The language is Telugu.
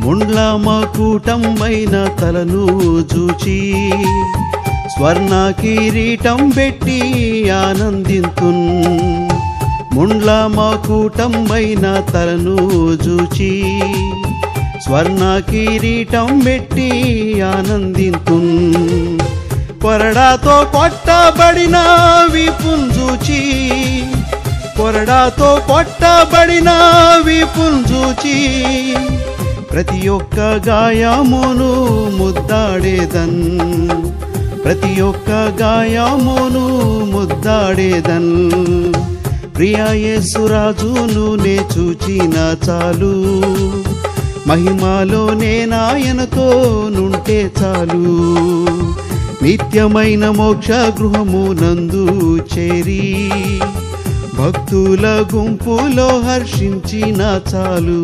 ముండ్ల మకుటమైన తలను చూచి స్వర్ణ కిరీటం పెట్టి ఆనందింతున్ ముండ్ల మకుటమైన తలను చూచి స్వర్ణ కిరీటం పెట్టి ఆనందింతున్ కొరడాతో కొట్టబడిన వీపును చూచి కొరడాతో కొట్టబడిన వీపును చూచి ప్రతి ఒక్క గాయమును ముద్దాడేదన్ ప్రతి ఒక్క గాయమును ముద్దాడేదన్ ప్రియా యేసు రాజును నే చూచిన చాలు మహిమలో నేనాయనతో నుంటే చాలు నిత్యమైన మోక్ష గృహము నందు చేరి భక్తుల గుంపులో హర్షించిన చాలు